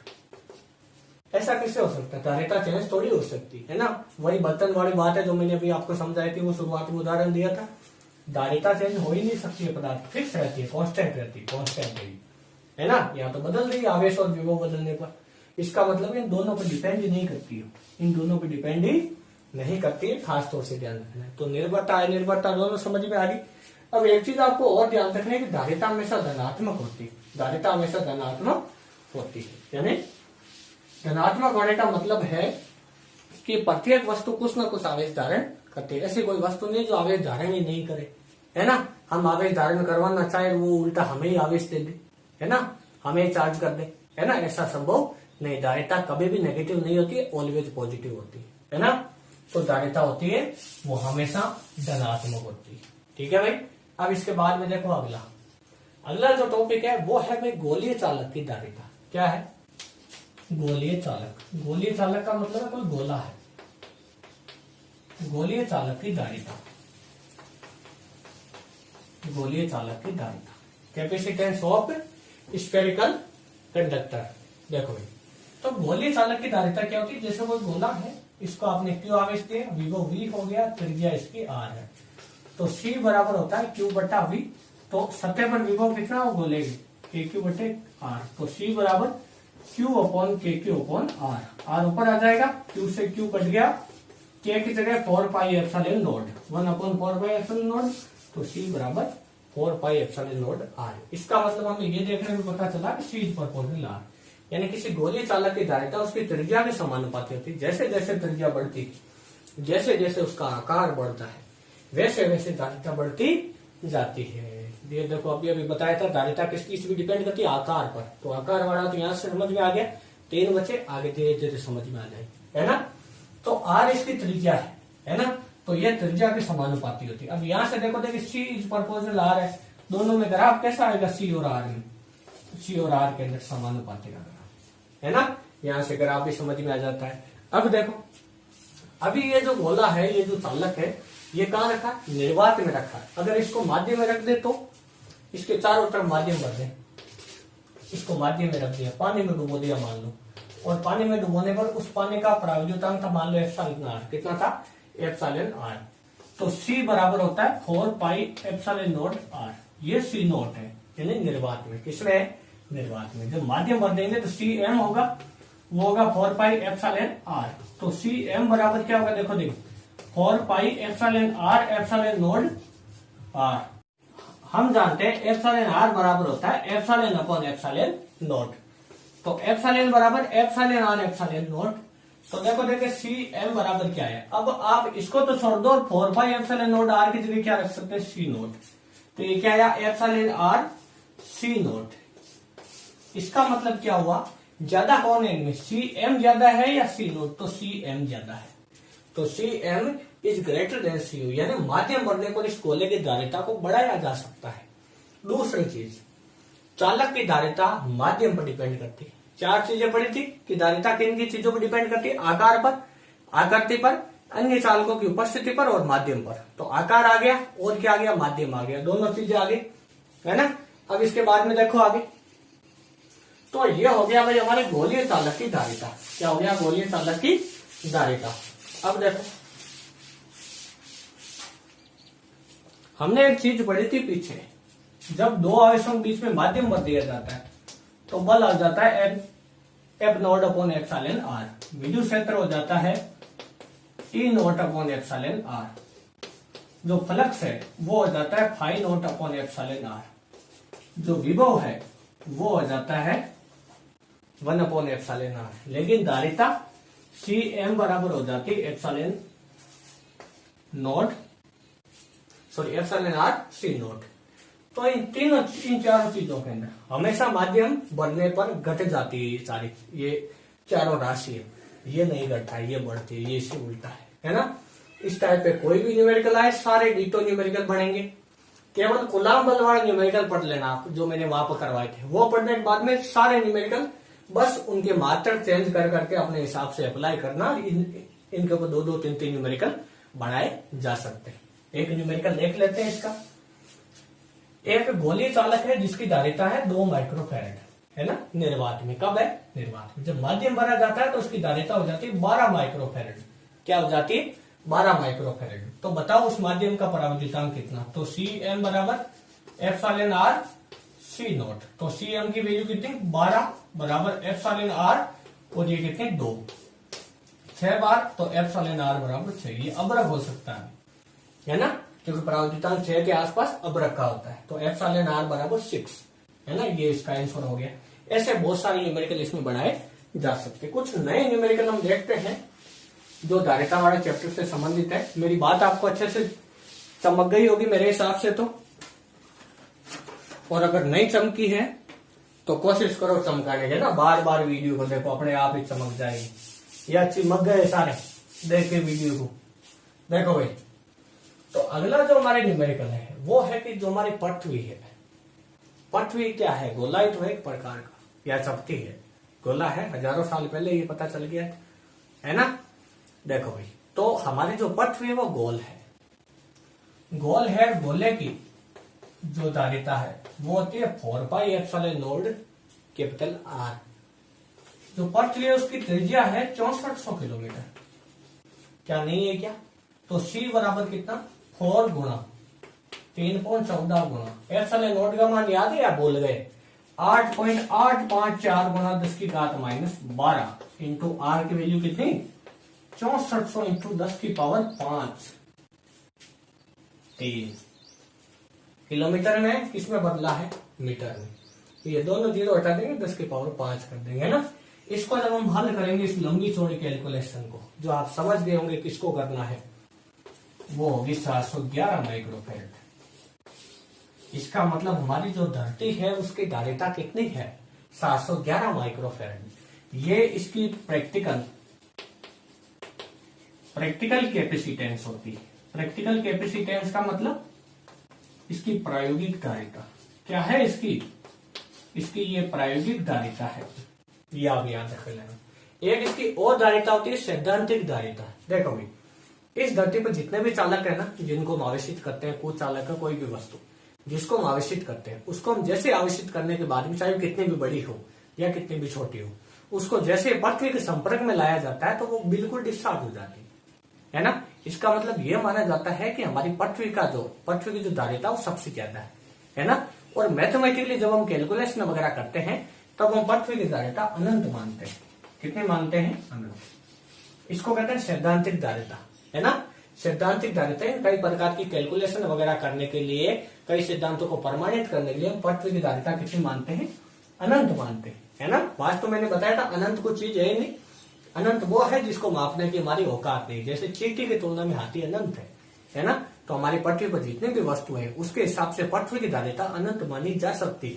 ऐसा कैसे हो सकता है? धारिता चेंज थोड़ी हो सकती है ना। वही बर्तन वाली बात है जो मैंने अभी आपको समझाई थी, वो शुरुआत में उदाहरण दिया था। धारिता चेंज हो ही नहीं सकती है, पदार्थ फिक्स रहती है, कांस्टेंट रहती है, कांस्टेंट है ना। यहाँ तो बदल रही है आवेश और विभव बदलने पर। इसका मतलब इन दोनों पर डिपेंड नहीं करती है, इन दोनों पर डिपेंड ही नहीं करती है, खास तौर से ध्यान रखना है। तो निर्भरता है, निर्भरता दोनों समझ में आ गई। अब एक चीज आपको और ध्यान रखना है कि धारिता हमेशा धनात्मक होती है, धारिता हमेशा धनात्मक होती है। यानी धनात्मक होने का मतलब है कि प्रत्येक वस्तु कुछ न कुछ आवेश धारण करती है। ऐसी कोई वस्तु नहीं जो आवेश धारण ही नहीं करे, है ना। हम आवेश धारण करवाना चाहे, वो उल्टा हमें ही आवेश दे दे, है ना, हमें चार्ज कर दे, है ना, ऐसा संभव नहीं। धारिता कभी भी नेगेटिव नहीं होती है, ऑलवेज पॉजिटिव होती है ना। तो धारिता होती है वो हमेशा धनात्मक होती है। ठीक है भाई। अब इसके बाद में देखो अगला जो टॉपिक है वो है भाई गोलीय चालक की धारिता। क्या है? गोलीय चालक। गोलीय चालक का मतलब है कोई गोला है, गोलीय चालक की धारिता। गोलीय चालक की धारिता, कैपेसिटेंस ऑफ स्फेरिकल कंडक्टर। देखो भाई, तो गोलीय चालक की धारिता क्या होती है? जैसे कोई गोला है, इसको आपने क्यू आवेश दिया, विभव V हो गया, त्रिज्या इसकी R है, तो C बराबर होता है Q/V। तो सतह पर विभव कितना हो गोले KQ/R, तो C बराबर Q/KQ/R। R ऊपर आ जाएगा, Q से Q कट गया, K की जगह 4πε0, 1/4πε0, तो C बराबर 4πε0R। इसका मतलब हमें ये देखने में पता चला कि C इज प्रोपोर्शनल R, यानी किसी गोलीय चालक की धारिता उसकी त्रिज्या के समानुपाती होती है। जैसे जैसे त्रिज्या बढ़ती, जैसे जैसे उसका आकार बढ़ता है, वैसे वैसे धारिता बढ़ती जाती है। ये देखो अभी बताया था, धारिता किस चीज पे डिपेंड करती है? आकार पर। तो आकार वाला तो यहाँ से समझ में आ गया, 3 बचे, आगे धीरे धीरे समझ में आ जाएगी, है ना। तो R इसकी त्रिज्या है ना, तो ये त्रिज्या के समानुपाती होती है। अब यहाँ से देखो, देखिए C इज प्रोपोर्शनल R है, दोनों में ग्राफ कैसा आएगा? C और R में, C और R के अंदर समानुपाती का ग्राफ, है ना। यहाँ से ग्राफ भी समझ में आ जाता है। अब देखो, अभी ये जो गोला है, ये जो चालक है, ये कहाँ रखा? निर्वात में रखा है। अगर इसको माध्य में रख दे तो इसके चारों तरफ माध्यम भर दे, इसको माध्य में रख दिया, पानी में डुबो दिया मान लो, और पानी में डुबोने पर उस पानी का प्रावैद्युतांक था मान लो εr, कितना था? εr। तो C बराबर होता है 4πε0r। ये C0 है, यानी निर्वात में। किसमें? निर्वात में। जब माध्यम भर देंगे तो Cm होगा, वो होगा 4πε0r। तो Cm बराबर क्या होगा? देखो 4πε0r। हम जानते हैं εr बराबर होता है ε/ε0। तो ε बराबर εr/ε0। तो देखो Cm बराबर क्या है? अब आप इसको तो छोड़ दो, 4πε0r की जगह क्या रख सकते हैं? C0। तो ये क्या आया? εr C0। इसका मतलब क्या हुआ? ज्यादा कौन है इनमें? Cm ज्यादा है या C0? तो Cm ज्यादा है, तो Cm is greater than Cu, यानी माध्यम बढ़ने पर इस गोले की धारिता को बढ़ाया जा सकता है। दूसरी चीज, चालक की धारिता माध्यम पर डिपेंड करती है। 4 चीजें पड़ी थी कि धारिता किन की चीजों पर डिपेंड करती है? आकार पर, आकृति पर, अन्य चालकों की उपस्थिति पर और माध्यम पर। तो आकार आ गया और क्या आ गया, माध्यम आ गया, दोनों चीजें आ गई, है ना। अब इसके बाद में देखो आगे, तो ये हो गया भाई हमारे गोलीय चालक की धारिता। क्या हो गया, गोलीय चालक की धारिता। अब देखो हमने एक चीज पढ़ी थी पीछे, जब दो आवेशों के बीच में माध्यम बदल दिया जाता है तो बल आ जाता है F not upon epsilon r, विद्युत क्षेत्र हो जाता है T not upon epsilon r, जो फ्लक्स है वो हो जाता है phi not upon epsilon r, जो विभव है वो हो जाता है 1 अपॉन एप्सिलॉन आर, लेकिन धारिता सी एम बराबर हो जाती है epsilon not, sorry epsilon r C not. तो इन चारों चीजों के अंदर हमेशा माध्यम बढ़ने पर घट जाती है, सारी ये चारों राशि है, ये नहीं घटता है, ये बढ़ती है, ये इससे उल्टा है ना। इस टाइप पे कोई भी न्यूमेरिकल आए सारे डिटो न्यूमेरिकल बढ़ेंगे। केवल कूलाम बल वाला न्यूमेरिकल पढ़ लेना आप, जो मैंने वहां पर करवाए थे, वो पढ़ने के बाद में सारे न्यूमेरिकल बस उनके मात्रा चेंज कर करके अपने हिसाब से अप्लाई करना। इनके ऊपर 2-2, 3-3 न्यूमेरिकल बढ़ाए जा सकते हैं। एक न्यूमेरिकल देख लेते हैं इसका। एक गोलीय चालक है जिसकी धारिता है 2 माइक्रोफैरड, है ना, निर्वात में। कब है, निर्वात में। जब माध्यम भरा जाता है तो उसकी धारिता हो जाती है 12 माइक्रोफैरड। क्या हो जाती है, 12 माइक्रोफैरड। तो बताओ उस माध्यम का परावर्तितांक कितना, तो सी एम बराबर एप्सिलॉन आर सी नॉट। तो सी एम की वैल्यू कितनी, 12 बराबर एप्सिलॉन आर, और ये कितने 2, 6 बार, तो एप्सिलॉन आर बराबर 6। ये अबरक हो सकता है ना, क्योंकि परावर्तितांक 6 के आसपास अबरक का होता है। तो एप्सिलॉन आर बराबर 6, है ना, ये इसका आंसर हो गया। ऐसे बहुत सारे न्यूमेरिकल इसमें बनाए जा सकते हैं। कुछ नए न्यूमेरिकल हम देखते हैं जो धारिता वाले चैप्टर से संबंधित है। मेरी बात आपको अच्छे से चमक गई होगी मेरे हिसाब से तो, और अगर नहीं चमकी है तो कोशिश करो चमकाने की ना, बार बार वीडियो को देखो, अपने आप ही चमक जाएगी। या चिमक गए सारे देख के वीडियो को देखो भाई। तो अगला जो हमारे न्यूमेरिकल है वो है कि जो हमारी पृथ्वी है, पृथ्वी क्या है, गोलाई तो है एक प्रकार का, या चपटी है, गोला है, हजारों साल पहले ये पता चल गया है ना। देखो भाई, तो हमारी जो पृथ्वी है वो गोल है, गोल है। गोले की जो धारिता है वो होती है 4 pi epsilon not capital R. जो पृथ्वी है उसकी त्रिज्या है 6400 किलोमीटर। क्या नहीं है क्या, तो सी बराबर कितना, 4 गुणा 3.14 गुणा एप्सिलॉन नॉट का मान याद है या भूल गए, 8.854 गुणा 10 की घात -12 इंटू आर की वैल्यू कितनी, 6400 इंटू 10 की पावर 5 3। किलोमीटर में किसमें बदला है, मीटर में। तो ये दोनों जीरो हटा देंगे, 10 की पावर 5 कर देंगे, है ना। इसको जब हम हल करेंगे इस लंबी चौड़ी कैलकुलेशन को, जो आप समझ गए होंगे किसको करना है, वो होगी 711 माइक्रोफैरड। इसका मतलब हमारी जो धरती है उसकी धारिता कितनी है, 711 माइक्रोफैरड। ये इसकी प्रैक्टिकल कैपेसिटेंस होती है। प्रैक्टिकल कैपेसिटेंस का मतलब इसकी प्रायोगिक धारिता क्या है, इसकी ये प्रायोगिक धारिता है, ये आप याद रख लेना। एक इसकी और धारिता होती है सैद्धांतिक धारिता। देखो भाई, इस धरती पर जितने भी चालक है ना, जिनको हम आवेशित करते हैं, कुछ चालक है, कोई भी वस्तु जिसको हम आवेशित करते हैं, उसको हम जैसे आवेशित करने के बाद में, चाहे कितनी भी बड़ी हो या कितनी भी छोटी हो, उसको जैसे पृथ्वी के संपर्क में लाया जाता है तो वो बिल्कुल डिस्चार्ज हो जाती है ना। इसका मतलब ये माना जाता है कि हमारी पृथ्वी की जो धारिता वो सबसे ज्यादा है ना। और मैथमेटिकली जब हम कैलकुलेशन वगैरह करते हैं तब हम पृथ्वी की धारिता अनंत मानते हैं। कितने मानते हैं, अनंत। इसको कहते हैं सैद्धांतिक धारिता, है ना। सैद्धांतिक धारिता कई प्रकार की कैलकुलेशन वगैरह करने के लिए, कई सिद्धांतों को प्रमाणित करने के लिए हम पृथ्वी की धारिता कितनी मानते हैं, अनंत मानते हैं, है ना। वास्तव मैंने बताया था अनंत कुछ चीज है नहीं, अनंत वो है जिसको मापने की हमारी औकात नहीं। जैसे चींटी की तुलना में हाथी अनंत है ना। तो हमारी पृथ्वी पर जितने भी वस्तु है उसके हिसाब से पृथ्वी की धारिता अनंत मानी जा सकती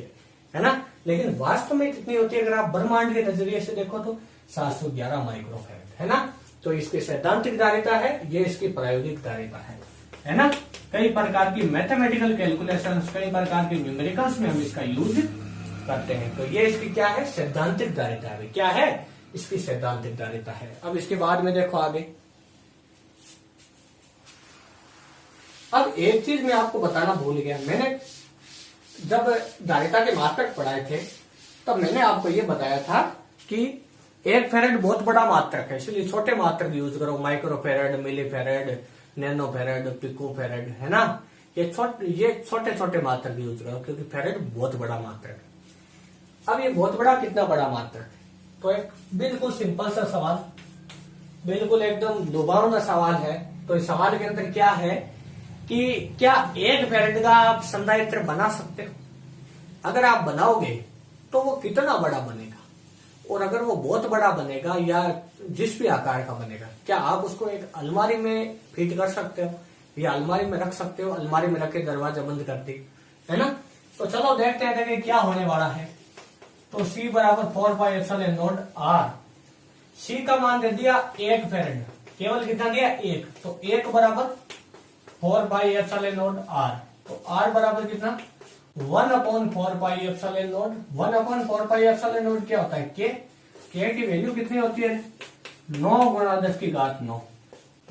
है ना। लेकिन वास्तव में कितनी होती है, अगर आप ब्रह्मांड के नजरिए से देखो तो 711 माइक्रोफैरड, है ना। तो इसकी सैद्धांतिक धारिता है, ये इसकी प्रायोगिक धारिता है ना। कई प्रकार की मैथमेटिकल कैलकुलेशन, कई प्रकार के न्यूमेरिकल्स में हम इसका यूज करते हैं। तो ये इसकी क्या है, सैद्धांतिक धारिता है। क्या है, इसकी सैद्धांतिक धारिता है। अब इसके बाद में देखो आगे, अब एक चीज मैं आपको बताना भूल गया, मैंने जब धारिता के मात्रक पढ़ाए थे तब मैंने आपको ये बताया था कि 1 फेरेड बहुत बड़ा मात्रक है, इसलिए छोटे मात्रक यूज करो, माइक्रो फेरेड, मिली फेरेड, नैनो फेरेड, पिको फेरेड, है ना। ये छोटे छोटे मात्रक यूज करो क्योंकि फेरेड बहुत बड़ा मात्रक है। अब ये बहुत बड़ा कितना बड़ा मात्रक है, तो एक बिल्कुल सिंपल सा सवाल, बिल्कुल एकदम लुभावना सवाल है। तो इस सवाल के अंदर क्या है कि क्या 1 फेरेड का आप संधारित्र बना सकते हो? अगर आप बनाओगे तो वो कितना बड़ा बनेगा, और अगर वो बहुत बड़ा बनेगा या जिस भी आकार का बनेगा, क्या आप उसको एक अलमारी में फिट कर सकते हो या अलमारी में रख सकते हो? अलमारी में रख के दरवाजा बंद कर दी, है ना। तो चलो देखते हैं कि क्या होने वाला है। तो C बराबर 4πε0 R, C का मान दे दिया 1 फेरेड, केवल कितना दिया 1, तो 1 बराबर 4πε0 R, तो R बराबर कितना 1/4πε0। 1/4πε0 क्या होता है, के की वैल्यू कितनी होती है 9 × 10⁹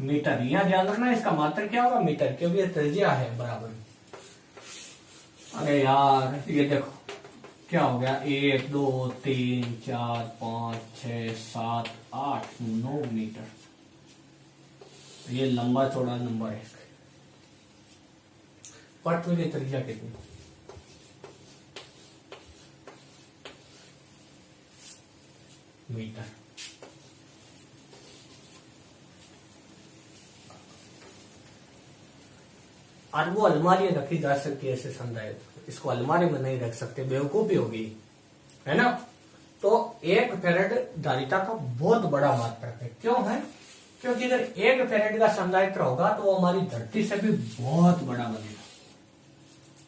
मीटर। यहां ध्यान रखना इसका मात्रक क्या होगा मीटर, क्योंकि ये त्रिज्या है बराबर। अरे यार ये देखो क्या हो गया, 1 2 3 4 5 6 7 8 9 मीटर, ये लंबा चौड़ा नंबर है। पृथ्वी की त्रिज्या कितनी, मीटर। और वो अलमारी रखी जा सकती है ऐसे संधारित्र, इसको अलमारी में नहीं रख सकते, बेवकूफी होगी, है ना। तो 1 फेरेड धारिता का बहुत बड़ा मात्रक है। क्यों है, क्योंकि अगर 1 फेरेड का संधारित्र होगा तो वो हमारी धरती से भी बहुत बड़ा बनेगा।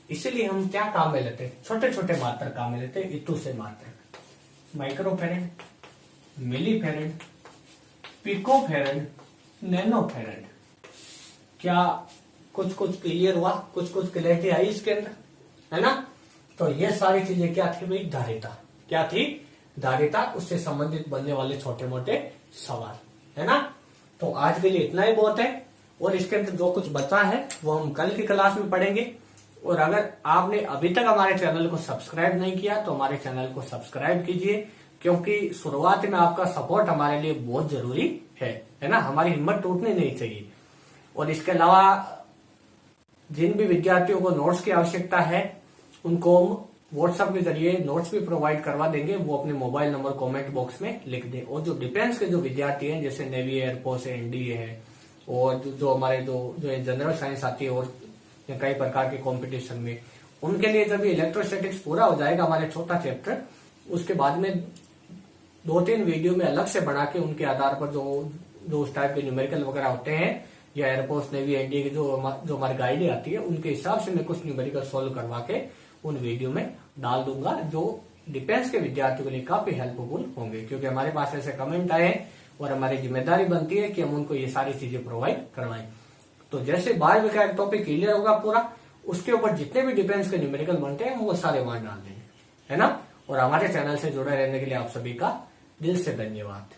इसीलिए हम क्या काम में लेते हैं, छोटे छोटे मात्रक काम में लेते हैं। इतु से मात्रक, माइक्रो फेरेड, मिली फेरेड, पिको फेरेड, नैनो फेरेड। क्या कुछ क्लियर हुआ, कुछ क्लियरिटी आई इसके अंदर, है ना। तो ये सारी चीजें क्या थी भाई, धारिता क्या थी, धारिता, उससे संबंधित बनने वाले छोटे मोटे सवाल, है ना। तो आज के लिए इतना ही बहुत है, और इसके अंदर जो कुछ बचा है वो हम कल की क्लास में पढ़ेंगे। और अगर आपने अभी तक हमारे चैनल को सब्सक्राइब नहीं किया तो हमारे चैनल को सब्सक्राइब कीजिए, क्योंकि शुरुआत में आपका सपोर्ट हमारे लिए बहुत जरूरी है ना। हमारी हिम्मत टूटनी नहीं चाहिए। और इसके अलावा जिन भी विद्यार्थियों को नोट्स की आवश्यकता है उनको हम व्हाट्सएप के जरिए नोट्स भी प्रोवाइड करवा देंगे। वो अपने मोबाइल नंबर कमेंट बॉक्स में लिख दें। और जो डिफेंस के जो विद्यार्थी हैं, जैसे नेवी, एयरफोर्स है, एनडीए है, और जो हमारे जो जनरल साइंस आती है और कई प्रकार के कंपटीशन में, उनके लिए जब ये इलेक्ट्रोस्टैटिक्स पूरा हो जाएगा हमारे चौथा चैप्टर, उसके बाद में 2-3 वीडियो में अलग से बना के उनके आधार पर जो उस टाइप के न्यूमेरिकल वगैरह होते हैं, या एयरफोर्स, नेवी, एनडीए की जो हमारी गाइडें आती है, उनके हिसाब से मैं कुछ न्यूमेरिकल सॉल्व करवा के उन वीडियो में डाल दूंगा, जो डिफेंस के विद्यार्थियों के लिए काफी हेल्पफुल होंगे। क्योंकि हमारे पास ऐसे कमेंट आए हैं और हमारी जिम्मेदारी बनती है कि हम उनको ये सारी चीजें प्रोवाइड करवाएं। तो जैसे बारहवीं का एक टॉपिक क्लियर होगा पूरा, उसके ऊपर जितने भी डिफेंस के न्यूमेरिकल बनते हैं वो सारे वहां डाल देंगे, है ना। और हमारे चैनल से जुड़े रहने के लिए आप सभी का दिल से धन्यवाद।